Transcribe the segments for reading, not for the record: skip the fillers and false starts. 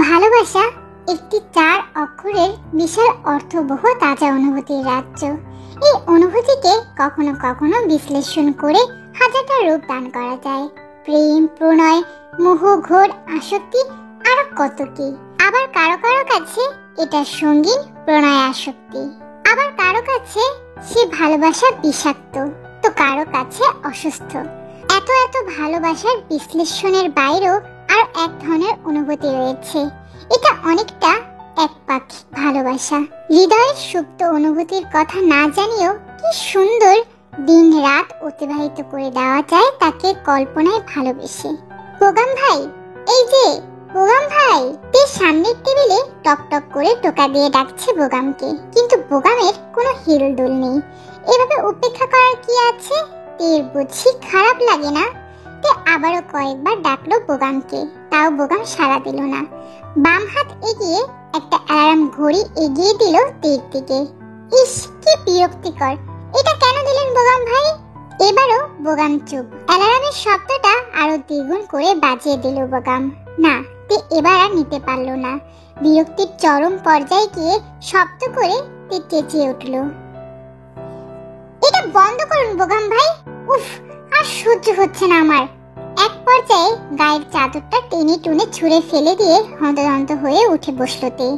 ভালোবাসা একটি 4 অক্ষরের বিশাল অর্থবহ তাজা অনুভূতির রাজ্য। এই অনুভূতিকে কখনো কখনো বিশ্লেষণ করে হাজারটা রূপ দান করা যায়। প্রেম, প্রণয়, মোহ, ঘোর আসক্তি, আর কত কি। আবার কারো কারো কাছে এটা সঙ্গীন প্রণয় আসক্তি। আবার কারো কাছে সে ভালোবাসা বিষাক্ত, তো কারো কাছে অসুস্থ। এত এত ভালোবাসার বিশ্লেষণের বাইরেও আর এক ধরনের অনুভূতি রয়েছে। এটা অনেকটা একপাক্ষিক ভালোবাসা। হৃদয়ের সুপ্ত অনুভূতির কথা না জানিয়েও কি সুন্দর দিন রাত অতিবাহিত করে দেওয়া যায় তাকে কল্পনায় ভালোবেসে। বোগাম ভাই, এই যে বোগাম ভাই। তে সামনের টেবিলে টক টক করে টোকা দিয়ে ডাকছে বোগামকে, কিন্তু বোগামের কোনো হিলদোল নেই। এভাবে উপেক্ষা করার কি আছে? তের বুঝি খারাপ লাগে না? তে আবারও কয়েকবার ডাকলো বোগামকে, তাও বোগাম সাড়া দিল না। বাম হাত এগিয়ে একটা অ্যালার্ম ঘড়ি এগিয়ে দিল তীর দিকে। ইস, কি বিরক্তিকর! এটা কেন দিলেন বোগাম ভাই? এবারও বোগাম চুপ। অ্যালার্মের শব্দটা আরো দ্বিগুণ করে বাজিয়ে দিল বোগাম। না, তে এবার আর নিতে পারল না। বিরক্তির চরম পর্যায়ে গিয়ে শব্দ করে তে চেঁচিয়ে উঠল, এটা বন্ধ করুন বোগাম ভাই। উফ, আর সহ্য হচ্ছে না আমার। এক পর্যায়ে গায়ের চাদরটা টেনে টুনে ছুঁড়ে ফেলে দিয়ে হন্তদন্ত হয়ে উঠে বসলো তে।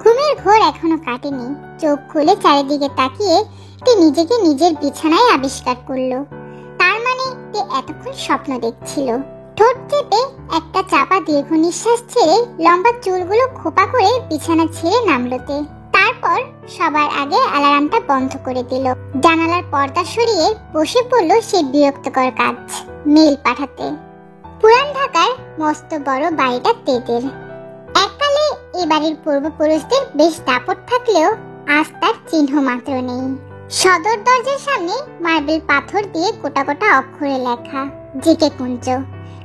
ঘুমের ঘোর এখনো কাটেনি। চোখ খুলে চারিদিকে তাকিয়ে তে নিজেকে নিজের বিছানায় আবিষ্কার করলো। তার মানে তে এতক্ষণ স্বপ্ন দেখছিল। ঠোঁট চেপে একটা চাপা দীর্ঘ নিঃশ্বাস ছেড়ে লম্বা চুলগুলো খোপা করে বিছানা ছেড়ে নামলো তে। তারপর সবার আগে অ্যালার্মটা বন্ধ করে দিল। জানালার পর্দা সরিয়ে বসে পড়লো সেই বিরক্তকর কাজ, মেল পাঠাতে। পুরান ঢাকার মস্ত বড় বাড়িটা তেদের। এককালে এই বাড়ির পূর্বপুরুষদের বেশ দাপট থাকলেও আজ তার চিহ্ন মাত্র নেই। সদর দরজার সামনে মার্বেল পাথর দিয়ে গোটা গোটা অক্ষরে লেখা জিকে কুঞ্জ।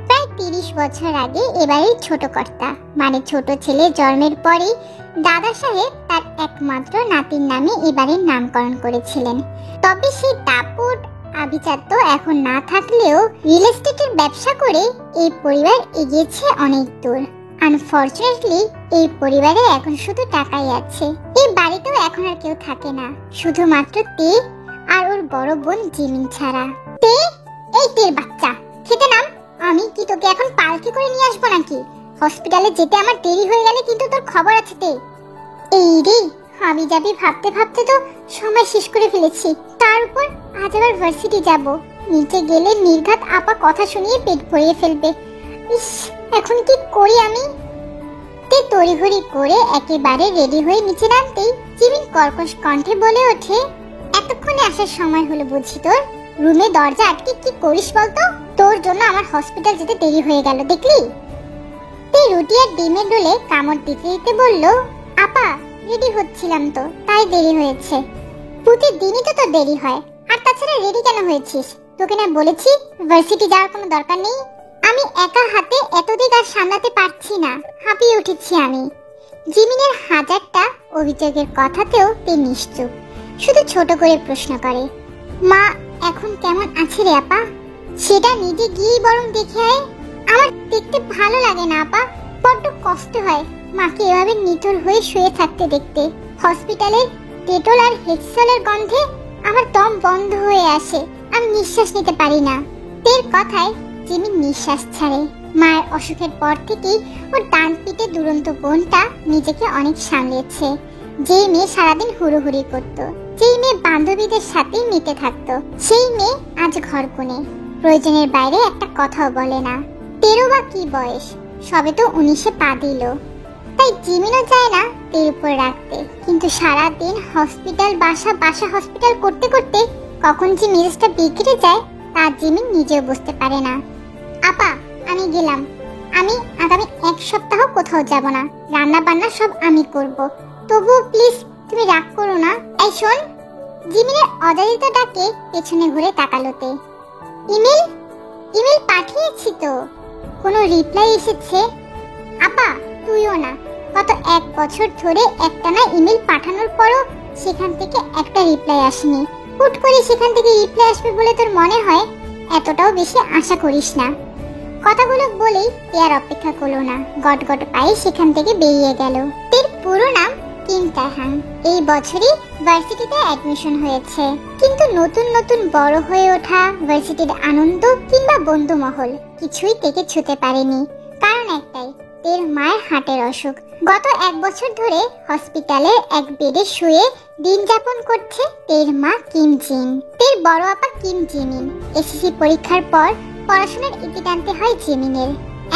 প্রায় 30 বছর আগে এবারের ছোট কর্তা মানে ছোট ছেলে জন্মের পরেই দাদা সাহেব তার একমাত্র নাতির নামে এবারের নামকরণ করেছিলেন। তবে সেই দাপট আভিজাত্য এখন না থাকলেও রিয়েল এস্টেটের ব্যবসা করে এই পরিবার এগিয়েছে অনেক দূর। আনফরচুনেটলি এই পরিবারে এখন শুধু টাকাই আছে। এই বাড়িতেও এখন আর কেউ থাকে না, শুধুমাত্র তে আর ওর বড় বোন জিমিন ছাড়া। তে, এই তের বাচ্চা, খেতে নাম। আমি কি তোকে এখন পালকি করে নিয়ে আসবো নাকি? হসপিটালে যেতে আমার দেরি হয়ে গেলে কিন্তু তোর খবর আছে তে। এই রে, আমি যাবি ভাবতে ভাবতে তো সময় শেষ করে ফেলেছি। তার উপর আজ আবার ভার্সিটি যাব। নিচে গেলে নির্ঘাত আপা কথা শুনিয়ে পেট ভরিয়ে ফেলবে। ইস, এখন কি করি আমি? তে তড়িঘড়ি করে একেবারে রেডি হয়ে নিচে নামতেই জিমিন কর্কশ কণ্ঠে বলে ওঠে, এতক্ষণে আসার সময় হলো বুঝি তোর? রুমে দরজা আটকে কি করিস বলতো? তোর জন্য আমার হসপিটাল যেতে দেরি হয়ে গেল, দেখলি? তে রুটি আর ডিমের রোলে কামড় দিতে দিতে বলল, আপা রেডি হচ্ছিলাম তো, তাই দেরি হয়েছে। প্রতিদিনই তো তোর দেরি হয়। আর তাছাড়া রেডি কেন হয়েছিস? তোকে না বলেছি ভার্সিটি যাওয়ার কোনো দরকার নেই? আমি একা হাতে এতদিন আর সামলাতে পারছি না, হাঁপিয়ে উঠেছি আমি। জিমিনের হাজারটা অভিযোগের কথাতেও তে নিশ্চুপ, শুধু ছোট করে প্রশ্ন করে, মা এখন কেমন আছে রে আপা? সেটা নিজে গিয়েই বরং দেখে আয়। আমার দেখতে ভালো লাগে না আপা, বড্ড কষ্ট হয় মাকে এভাবে নিথর হয়ে শুয়ে থাকতে দেখতে। হসপিটালের ডেটল আর হেক্সলের গন্ধে আমার দম বন্ধ হয়ে আসে, আমি নিঃশ্বাস নিতে পারি না। তের কথায় জিমিন নিঃশ্বাস ছাড়ে। মায়ের অসুখের পর থেকেই ওর ডান পিঠে দুরন্ত বোনটা নিজেকে অনেক সামলেছে। যেই মেয়ে সারাদিন হুড়োহুড়ি করতো, যেই মেয়ে বান্ধবীদের সাথেই মেতে থাকতো, সেই মেয়ে আজ ঘর কোণে, প্রয়োজনের বাইরে একটা কথাও বলে না। তেরো বা কি বয়স, সবে তো 19-এ পা দিল। তাই জিমিনও চায় না তের উপর রাখতে, কিন্তু সারাদিন হসপিটাল বাসা বাসা হসপিটাল করতে করতে কখন যে মেজাজটা বিগড়ে যায় তা জিমিন নিজেও বুঝতে পারে না। আপা আমি গেলাম, আমি আগামী 1 সপ্তাহ কোথাও যাব না, রান্না বান্না সব আমি করব, তবুও প্লিজ তুমি রাগ করো না। এই শোন। জিমিনের অজারিত ডাকে পেছনে ঘুরে তাকালো তে। ইমেল ইমেল পাঠিয়েছি তো, কোনো রিপ্লাই এসেছে? আপা তুইও না, গত 1 বছর ধরে একটানা ইমেল পাঠানোর পরও সেখান থেকে একটা রিপ্লাই আসেনি। হুট করে সেখান থেকে রিপ্লাই আসবে বলে তোর মনে হয়? এতটাও বেশি আশা করিস না। কথাগুলো বলেই তে আর অপেক্ষা করলো না, গটগট পায়ে সেখান থেকে বেরিয়ে গেল। তের পুরো নাম কিম তাহাং। এই বছরই ভার্সিটিতে অ্যাডমিশন হয়েছে, কিন্তু নতুন নতুন বড় হয়ে ওঠা ভার্সিটির আনন্দ কিংবা বন্ধু মহল কিছুই তেকে ছুতে পারেনি। কারণ একটাই, তের মায়ের হার্টের অসুখ। গত 1 বছর ধরে হসপিটালে এক বেডে শুয়ে দিন যাপন করছে তের মা কিম জিন। তের বড় আপা কিম জিমিন। এসএসসি পরীক্ষার পর পড়াশোনার ইতি টানতে হয় জিমিনের।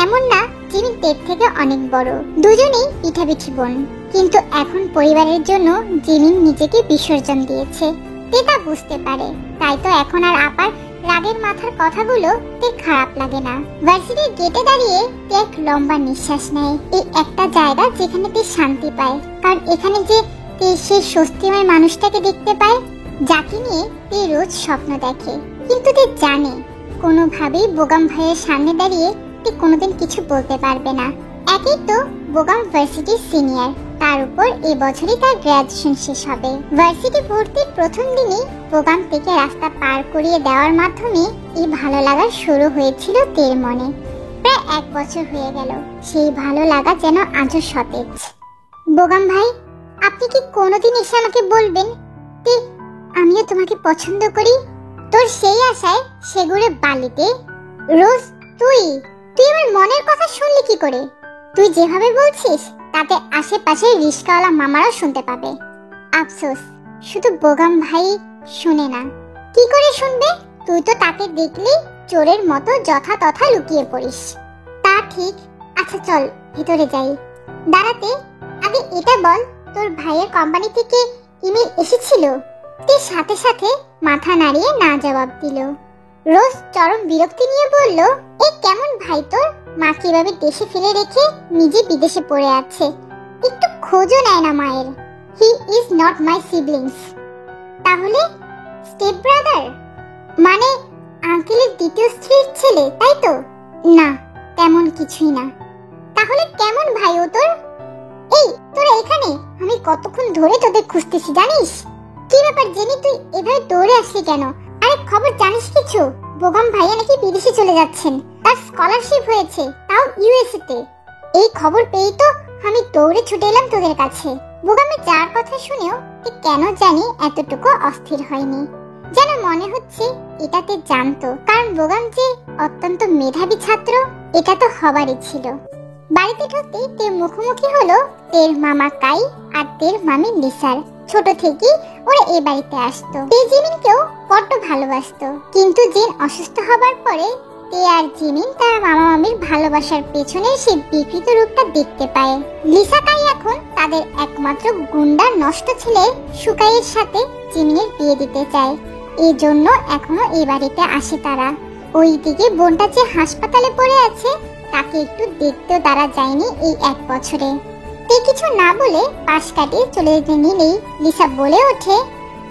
এমন না জিমিন তের থেকে অনেক বড়, দুজনেই পিঠাপিঠি বোন। কিন্তু এখন পরিবারের জন্য জিমিন নিজেকে বিসর্জন দিয়েছে। তে তা বুঝতে পারে, তাই তো এখন আর আপার রাগের মাথার কথাগুলো তে খারাপ লাগে না। ভার্সিটির গেটে দাঁড়িয়ে তে এক লম্বা নিঃশ্বাস নেয়। এই একটা জায়গা যেখানে তে শান্তি পায়, কারণ এখানে যে তে সেই স্বস্তিময় মানুষটাকে দেখতে পায় যাকে নিয়ে তে রোজ স্বপ্ন দেখে। কিন্তু তে জানে কোনোভাবেই বোগাম ভাইয়ের সামনে দাঁড়িয়ে তে কোনোদিন কিছু বলতে পারবে না। একই তো বোগাম ভার্সিটির সিনিয়র, তার উপর এই বছরই তার গ্র্যাজুয়েশন শেষ হবে। ভার্সিটি ভর্তির প্রথম দিনই বোগাম থেকে রাস্তা পার করিয়ে দেওয়ার মাধ্যমে এই ভালো লাগা শুরু হয়েছিল তের মনে। প্রায় 1 বছর হয়ে গেল, সেই ভালো লাগা যেন আজও সতেজ। বোগাম ভাই, আপনি কি কোনোদিন এসে আমাকে বলবেন তে আমিও তোমাকে পছন্দ করি? তোর সেই আশায় সেগুড়ে বালিতে রোজ তুই আমার মনের কথা শুনলি কি করে? তুই যেভাবে বলছিস তাতে আশেপাশে রিস্কাওয়ালা মামারা শুনতে পাবে। আফসোস, শুধু বোগাম ভাই শুনে না। কি করে শুনবে? তুই তো তাকে দেখলি চোরের মতো যথা তথা লুকিয়ে পড়িস। তা ঠিক, আচ্ছা চল ভিতরে যাই। দাঁড়াতে, আগে এটা বল, তোর ভাইয়ের কোম্পানি থেকে ইমেল এসেছিল? তুই সাথে সাথে মাথা নাড়িয়ে না জবাব দিল। রোজ চরম বিরক্তি নিয়ে বলল, এ কেমন ভাই তোর? মা কিভাবে দেশে ফেলে রেখে নিজে বিদেশে পড়ে আছে, একটু খোঁজও নেয় না মায়ের। He is not my siblings. তাহলে স্টেপ ব্রাদার? মানে আঙ্কেলের দ্বিতীয় স্ত্রীর ছেলে, তাই তো? না, তেমন কিছুই না। তাহলে কেমন ভাই ও তোর? এই তোরা এখানে? আমি কতক্ষণ ধরে তোদের খুঁজতেছি জানিস? কি ব্যাপার জেনি, তুই এভাবে দৌড়ে আসলি কেন? আরে খবর জানিস কিছু? বোগাম ভাইয়া নাকি বিদেশে চলে যাচ্ছেন, তার স্কলারশিপ হয়েছে, তাও ইউএসএ তে। এই খবর পেয়েই তো আমি দৌড়ে ছুটে এলাম তোদের কাছে। বোগামের যার কথা শুনেও কেন জানি এতটুকু অস্থির হয়নি, যেন মনে হচ্ছে এটাতে জানতো। কারণ বোগাম যে অত্যন্ত মেধাবী ছাত্র এটা তো হবারই ছিল। বাড়িতে ঢুকতেই তের মুখোমুখি হলো তের মামা কাই আর তের মামি লিসার। ছোট থেকেই ওরা এই বাড়িতে আসতো। তে জিমিনকেও বড্ড ভালোবাসতো, কিন্তু জিন অসুস্থ হবার পরে তে আর জিমিন তার মামা মামির ভালোবাসার পেছনে সেই বিকৃত রূপটা দেখতে পায়। লিসা কাই এখন তাদের একমাত্র গুন্ডা নষ্ট ছেলে সুকাইয়ের সাথে জিমিনের বিয়ে দিতে চায়। এই জন্য এখনো এই বাড়িতে আসে তারা। ওইদিকে বোনটা যে হাসপাতালে পড়ে আছে তাকে একটু দেখতেও তারা যায়নি এই 1 বছরে। তে কিছু না বলে পাশ কাটিয়ে চলে যেতে নিলেই লিসা বলে ওঠে,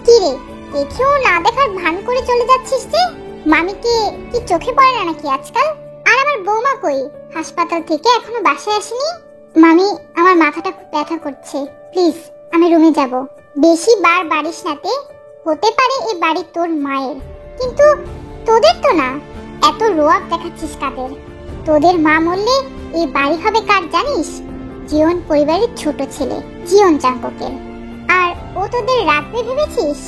কি রে, দেখেও না দেখার ভান করে চলে যাচ্ছিস যে? মামিকে কি চোখে পড়ে না নাকি আজকাল? আর আমার বৌমা কই? হাসপাতাল থেকে এখনো বাসায় আসেনি? মামি, আমার মাথাটা খুব ব্যথা করছে, প্লিজ আমি রুমে যাব। বেশি বার বাড়িস নাতে, হতে পারে এই বাড়ি তোর মায়ের, কিন্তু তোদের তো না। এত রোয়াব দেখাচ্ছিস কাদের? তোদের মা মরলে এই বাড়ি হবে কার জানিস? জীবন পরিবারের ছোট ছেলে জীবন চাঙ্ককের। আর ও তোদের রাখবে ভেবেছিস?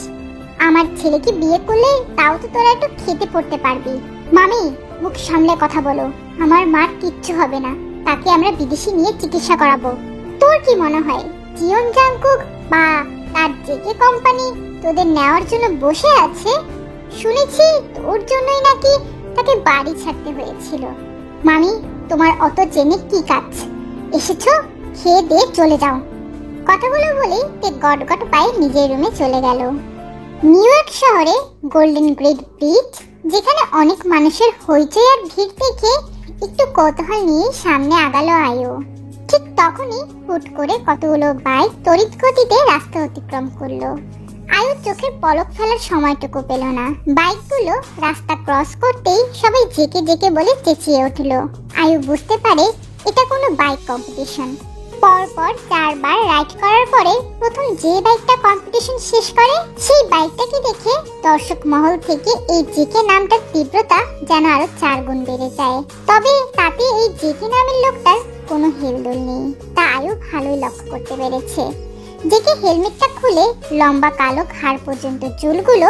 আমার ছেলেকে বিয়ে করলে তাও তো তোরা একটু খেতে পড়তে পারবি। মামি, মুখ সামলে কথা বলো। আমার মার কিচ্ছু হবে না, তাকে আমরা বিদেশে নিয়ে চিকিৎসা করাবো। তোর কি মনে হয় জীবন চাঙ্কক বা তার জেকে কোম্পানি তোদের নেওয়ার জন্য বসে আছে? শুনেছি তোর জন্যই নাকি তাকে বাড়ি ছাড়তে হয়েছিল। মামি, তোমার অত জেনে কি কাজ? এসেছো, খেয়ে দিয়ে চলে যাও। কথাগুলো বলেই তে গটগট পায়ে নিজের রুমে চলে গেল। নিউ ইয়র্ক শহরে গোল্ডেন গ্রেট ব্রিজ, যেখানে অনেক মানুষের হইচই আর ভিড় দেখে একটু কৌতূহল নিয়ে সামনে আগালো আয়ু। ঠিক তখনই হুট করে কতগুলো বাইক তড়িৎ গতিতে রাস্তা অতিক্রম করলো। আয়ু চোখের পলক ফেলার সময়টুকু পেল না। বাইকগুলো রাস্তা ক্রস করতেই সবাই জেকে জেকে বলে চেঁচিয়ে উঠলো। আয়ু বুঝতে পারে এটা কোনো বাইক কম্পিটিশন। পরপর 4বার রাইড করার পরে প্রথম যে বাইকটা কম্পিটিশন শেষ করে সেই বাইকটাকে দেখে দর্শক মহল থেকে এই জেকে নামটার তীব্রতা যেন আরো 4 গুণ বেড়ে যায়। তবে তাতে এই জেকে নামের লোকটার কোনো হেলদোল নেই, তা আয়ু ভালোই লক্ষ্য করতে পেরেছে। জেকে হেলমেটটা খুলে লম্বা কালো ঘাড় পর্যন্ত চুলগুলো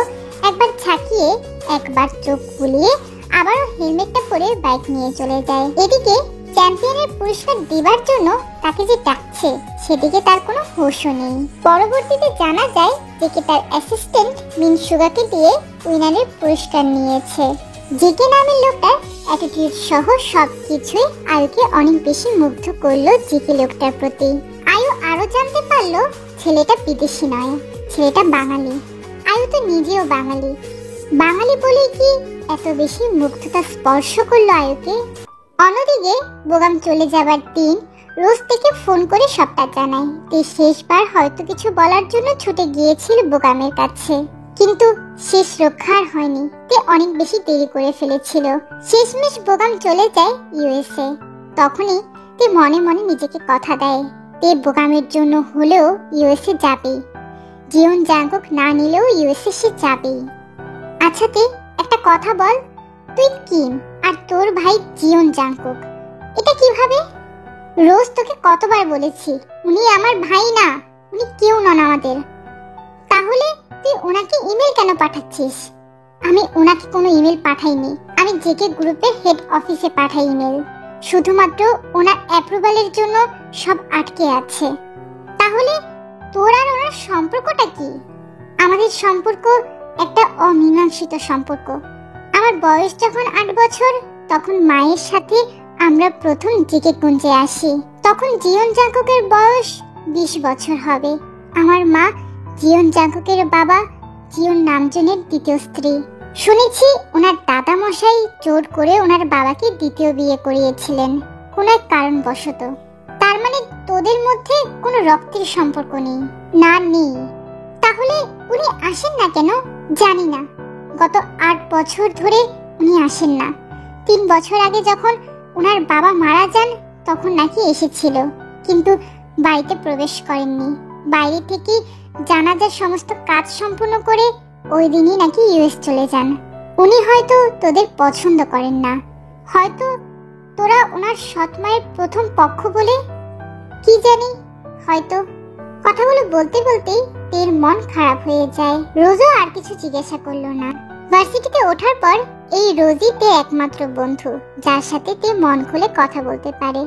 একবার ছাকিয়ে একবার চোখ বুলিয়ে আবারও হেলমেটটা পরে বাইক নিয়ে চলে যায়। এদিকে চ্যাম্পিয়নের পুরস্কার দেবার জন্য তাকে যে ডাকছে সেদিকে তার কোনো হুঁশও নেই। পরবর্তীতে জানা যায় জেকে তার অ্যাসিস্ট্যান্ট মিনসুগাকে দিয়ে উইনারের পুরস্কার নিয়েছে। জেকে নামের লোকটার অ্যাটিটিউড সহ সবকিছুই আয়ুকে অনেক বেশি মুগ্ধ করলো জেকে লোকটার প্রতি। আয়ু আরো জানতে পারলো ছেলেটা বিদেশি নয়, ছেলেটা বাঙালি। আয়ু তো নিজেও বাঙালি, বাঙালি বলেই কি এত বেশি মুগ্ধতা স্পর্শ করলো আয়ুকে। অন্যদিকে বোগাম চলে যাবার দিন রোজ থেকে ফোন করে সবটা জানায়। তে শেষবার হয়তো কিছু বলার জন্য ছুটে গিয়েছিল বোগামের কাছে, কিন্তু শেষ রক্ষা আর হয়নি। তে অনেক বেশি দেরি করে ফেলেছিল। শেষমেশ বোগাম চলে যায় ইউএসএ। তখনই তে মনে মনে নিজেকে কথা দেয় তে বোগামের জন্য হলেও ইউএসএ যাবেই। জিওন জাঙ্কুক না নিলেও ইউএসএ সে যাবেই। আচ্ছা তে একটা কথা বল, তুই কিম আর তোর ভাই জিওন জাঙ্কুক, এটা কিভাবে? রোজ তোকে কতবার বলেছি উনি আমার ভাই না, উনি কেউ নন আমাদের। তাহলে তুই ওনাকে ইমেল কেন পাঠাচ্ছিস? আমি ওনাকে কোনো ইমেল পাঠাইনি, আমি জেকে গ্রুপের হেড অফিসে পাঠাই ইমেল। শুধুমাত্র ওনার অ্যাপ্রুভালের জন্য সব আটকে আছে। তাহলে তোর আর ওনার সম্পর্কটা কি? আমাদের সম্পর্ক একটা অমীমাংসিত সম্পর্ক। আমার বয়স যখন 8 বছর তখন মায়ের সাথে আমরা প্রথম জেকে কুঞ্জে আসি। তখন জিওন জাঙ্কুকের বয়স 20 বছর হবে। আমার মা জিওন জাঙ্কুকের বাবা জিওন নামজনের দ্বিতীয় স্ত্রী। শুনেছি ওনার দাদা মশাই জোর করে ওনার বাবাকে দ্বিতীয় বিয়ে করিয়েছিলেন কোনো এক কারণবশত। তার মানে তোদের মধ্যে কোনো রক্তের সম্পর্ক নেই? না, নেই। তাহলে উনি আসেন না কেন? জানি না, গত 8 বছর ধরে উনি আসেন না। 3 বছর আগে যখন ওনার বাবা মারা যান তখন নাকি এসেছিল, কিন্তু বাড়িতে প্রবেশ করেননি। বাইরে থেকে জানাজার সমস্ত কাজ সম্পূর্ণ করে ওই দিনই নাকি ইউএস চলে যান। উনি হয়তো তোদের পছন্দ করেন না, হয়তো তোরা ওনার সৎ মায়ের প্রথম পক্ষ বলে, কি জানি, হয়তো। কথাগুলো বলতে বলতেই তের মন খারাপ হয়ে যায়। রোজও আর কিছু জিজ্ঞাসা করলো না। ভার্সিটিতে ওঠার পর এই রোজই তে একমাত্র বন্ধু যার সাথে তে মন খুলে কথা বলতে পারে।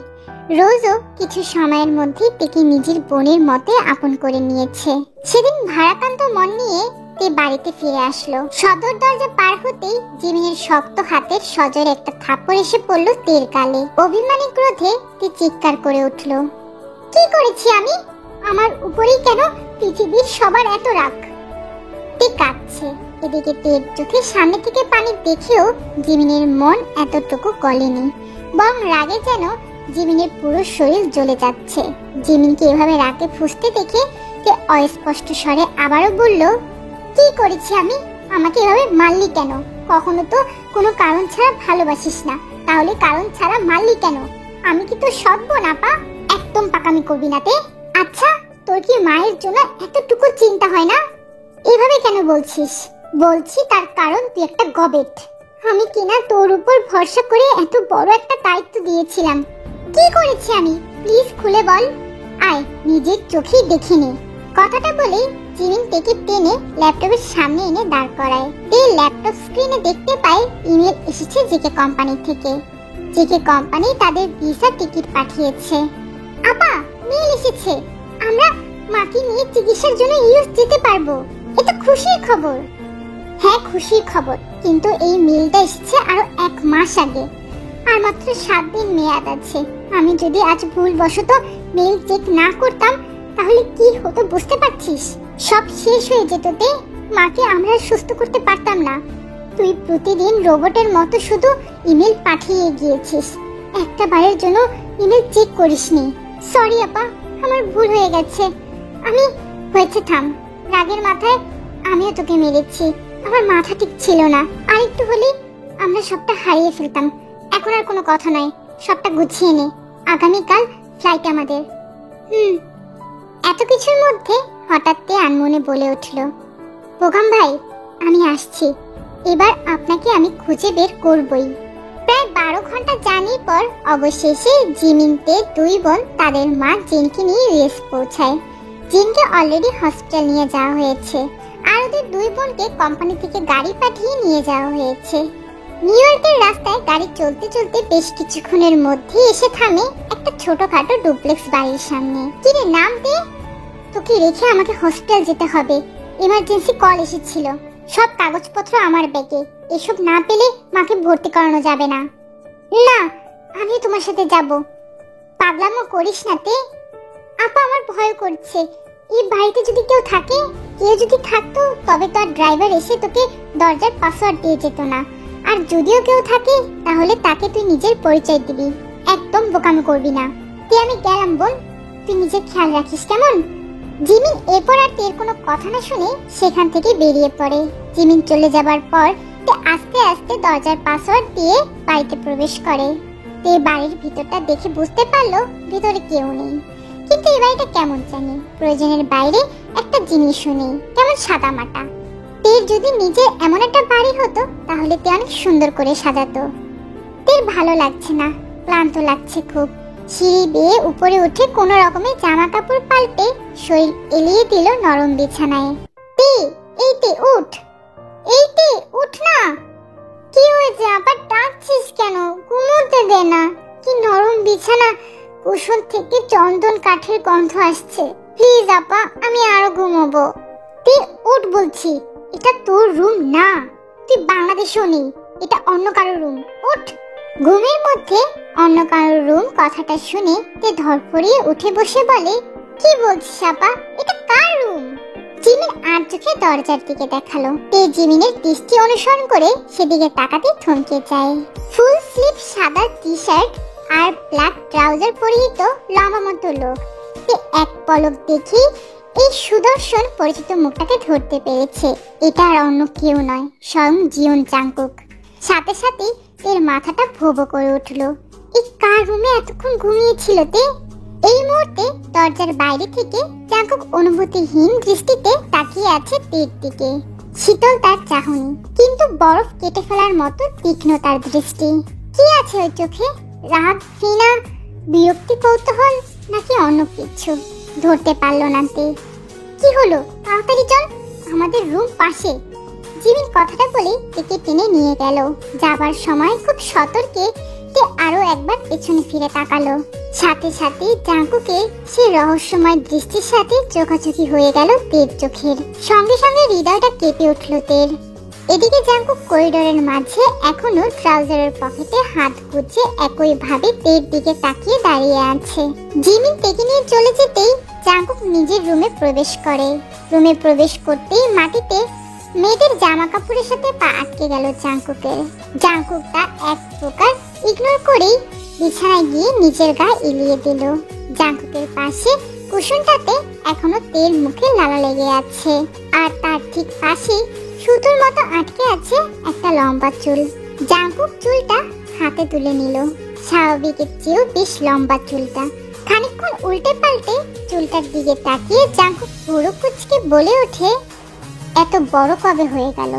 রোজও কিছু সময়ের মধ্যেই তেকে নিজের বোনের মতে আপন করে নিয়েছে। সেদিন ভারাক্রান্ত মন নিয়ে তে বাড়িতে ফিরে আসলো। সদর দরজা পার হতেই জিমিনের শক্ত হাতের সজোরে একটা থাপ্পড় এসে পড়লো তের গালে। অভিমানী ক্রোধে তে চিৎকার করে উঠল, কি করেছি আমি? আমার উপরেই কেন পৃথিবীর সবার এত রাগ? তে কাঁদছে। এদিকে তের চোখের সামনে থেকে পানি দেখেও জিমিনের মন এতটুকু গলেনি, বরং রাগে যেন জিমিনের পুরো শরীর জ্বলে যাচ্ছে। জিমিনকে এভাবে রাগে ফুঁসতে দেখে তে অস্পষ্ট স্বরে আবারও বলল, কি করেছি আমি? আমাকে এভাবে মারলি কেন? কখনো তো কোনো কারণ ছাড়া ভালোবাসিস না, তাহলে কারণ ছাড়া মারলি কেন? আমি কি তোর সৎ বোন আপা? একদম পাকামি করবি না তে। আচ্ছা, তোর কি মায়ের জন্য এতটুকু চিন্তা হয় না? এভাবে কেন বলছিস? বলছি তার কারণ তুই একটা গবেট। আমি কিনা তোর উপর ভরসা করে এত বড় একটা দায়িত্ব দিয়েছিলাম। কি করেছি আমি? প্লিজ খুলে বল। আয়, নিজের চোখেই দেখে নে। কথাটা বলে জিমিন তেকে টেনে ল্যাপটপের সামনে এনে দাঁড় করায়। তে ল্যাপটপ স্ক্রিনে দেখতে পায় ইমেল এসেছে জেকে কোম্পানি থেকে। জেকে কোম্পানি তাদের ভিসা টিকিট পাঠিয়েছে। আপা, মেল এসেছে, আমরা মাকে নিয়ে চিকিৎসার জন্য ইউএস যেতে পারবো। এটা খুশির খবর। হ্যাঁ, খুশির খবর, কিন্তু এই মেলটা এসেছে আরো 1 মাস আগে। আর মাত্র 7 দিন মেয়াদ আছে। আমি যদি আজ ভুলবশত মেল চেক না করতাম তাহলে কি হতো বুঝতে পারছিস? সব শেষ হয়ে যেত তে। মাকে আমরা সুস্থ করতে পারতাম না। তুই প্রতিদিন রোবটের মতো শুধু ইমেল পাঠিয়ে গিয়েছিস, একটা বারের জন্য ইমেল চেক করিসনি। সরি আপা, আমার ভুল হয়ে গেছে। আমি হয়েছে, থাম। রাগের মাথায় আমিও তোকে মেরেছি। আমার মাথা ঠিক ছিল না। আর একটু হলে আমরা সবটা হারিয়ে ফেলতাম। এখন আর কোনো কথা নাই, সবটা গুছিয়ে নে। আগামীকাল ফ্লাইট আমাদের। এত কিছুর মধ্যে হঠাৎ আনমনে বলে উঠল, বোকাম ভাই আমি আসছি, এবার আপনাকে আমি খুঁজে বের করবই। প্রায় 12 ঘন্টা জার্নির পর অবশেষে জিমিনতে দুই বোন তাদের মা জিনকে নিয়ে ইউএস পৌঁছায়। জিনকে অলরেডি হসপিটাল নিয়ে যাওয়া হয়েছে, আর ওদের দুই বোনকে কোম্পানি থেকে গাড়ি পাঠিয়ে নিয়ে যাওয়া হয়েছে। নিউ ইয়র্কের রাস্তায় গাড়ি চলতে চলতে বেশ কিছুক্ষণের মধ্যে এসে থামে একটা ছোটখাটো ডুপ্লেক্স বাড়ির সামনে। কিরে নাম দে, তোকে রেখে আমাকে হসপিটাল যেতে হবে, এমার্জেন্সি কল এসেছিল। সব কাগজপত্র আমার ব্যাগে, এসব না পেলে মাকে ভর্তি করানো যাবে না। না আমি তোমার সাথে যাব। পাগলামো করিস না তে। আপা আমার ভয় করছে, এই বাড়িতে যদি কেউ থাকে, কেউ যদি থাকতো তবে তো আর ড্রাইভার এসে তোকে দরজার পাসওয়ার্ড দিয়ে যেত না। আর যদিও কেউ থাকে তাহলে তাকে তুই নিজের পরিচয় দিবি, একদম বোকামি করবি না। তুই আমি গেলাম বোন, তুই নিজের খেয়াল রাখিস কেমন। জিমিন এরপর আর তের কোনো কথা না শুনে সেখান থেকে বেরিয়ে পড়ে। জিমিন চলে যাবার পর তে আস্তে আস্তে দরজার পাসওয়ার্ড দিয়ে বাড়িতে প্রবেশ করে। তে বাড়ির ভিতরটা দেখে বুঝতে পারলো ভিতরে কেউ নেই, কিন্তু এই বাড়িটা কেমন জানি প্রয়োজনের বাইরে একটা জিনিসও নেই, কেমন সাদা মাটা। তের যদি নিজের এমন একটা বাড়ি হতো তাহলে তে অনেক সুন্দর করে সাজাতো। তের ভালো লাগছে না, ক্লান্ত লাগছে খুব। সিঁড়ি বেয়ে উপরে উঠে কোনো রকমে জামা কাপড় পাল্টে শরীর এলিয়ে দিল নরম বিছানায়। তে এই তে উঠ, এই তে উঠ না। কি হয়েছে আবার ডাকছিস কেন? ঘুমোতে দে না। কি নরম বিছানা, কুশন থেকে চন্দন কাঠের গন্ধ আসছে। প্লিজ আপা আমি আরো ঘুমোবো। তে উঠ বলছি, এটা তোর রুম না, তুই বাংলাদেশেও নেই, এটা অন্য কারো রুম, উঠ। ঘুমের মধ্যে অন্য কারোর রুম কথাটা শুনে তে ধরফড়িয়ে উঠে বসে বলে, কি বলছিস আপা, এটা কার রুম? জিমিন আর চোখে দরজার দিকে দেখালো। তে জিমিনের দৃষ্টি অনুসরণ করে সেদিকে তাকাতে থমকে যায়। ফুল স্লিভ সাদা টি শার্ট আর ব্ল্যাক ট্রাউজার পরিহিত লম্বা মতো লোক। তে এক পলক দেখি এই সুদর্শন পরিচিত মুখটাকে ধরতে পেরেছে। এটা আর অন্য কেউ নয়, স্বয়ং জিওন জাংকুক। সাথে সাথে এর মাথাটা ভোবো করে উঠলো। এই কার রুমে এতক্ষণ ঘুমিয়েছিল তে? এই মুহূর্তে দরজার বাইরে থেকে জাংকুক অনুভূতিহীন দৃষ্টিতে তাকিয়ে আছে তের দিকে। শীতল তার চাহনি, কিন্তু বরফ কেটে ফেলার মতো তীক্ষ্ণ তার দৃষ্টি। কি আছে ওই চোখে? রাগ, ঘৃণা, বিরক্তি, কৌতূহল, নাকি অন্য কিছু? ধরতে পারলো না তে। কি হলো, তাড়াতাড়ি চল, আমাদের রুম পাশে। জিমিন কথাটা বলে একে টেনে নিয়ে গেল। যাবার সময় খুব সতর্কে তে আরো একবার পেছনে ফিরে তাকালো। সাথে সাথে জাংকুকে সে রহস্যময় দৃষ্টির সাথে চোখাচোখি হয়ে গেল তের চোখের। সঙ্গে সঙ্গে হৃদয়টা কেঁপে উঠল তের। এদিকে জাংকুক করিডোরের মাঝে এখনো ট্রাউজারের পকেটে হাত গুজে একই ভাবে তের দিকে তাকিয়ে দাঁড়িয়ে আছে। জিমিন তেকে নিয়ে চলে যেতেই জাংকুক নিজের রুমে প্রবেশ করে। রুমে প্রবেশ করতেই মাটিতে মেয়েদের জামা কাপড়ের সাথে পা আটকে গেল জাংকুকের। জাংকুক তা এক প্রকার ইগনোর করেই বিছানায় গিয়ে নিজের গা এলিয়ে দিল। জাংকুকের পাশে কুশনটাতে এখনো তেল মুখে লালা লেগে আছে, আর তার ঠিক পাশে সুতোর মতো আটকে আছে একটা লম্বা চুল। জাংকুক চুলটা হাতে তুলে নিল। স্বাভাবিকের চেয়েও বেশ লম্বা চুলটা। খানিকক্ষণ উল্টে পাল্টে চুলটার দিকে তাকিয়ে জাংকুক ভুরু কুঁচকে বলে ওঠে, এত বড় কবে হয়ে গেল?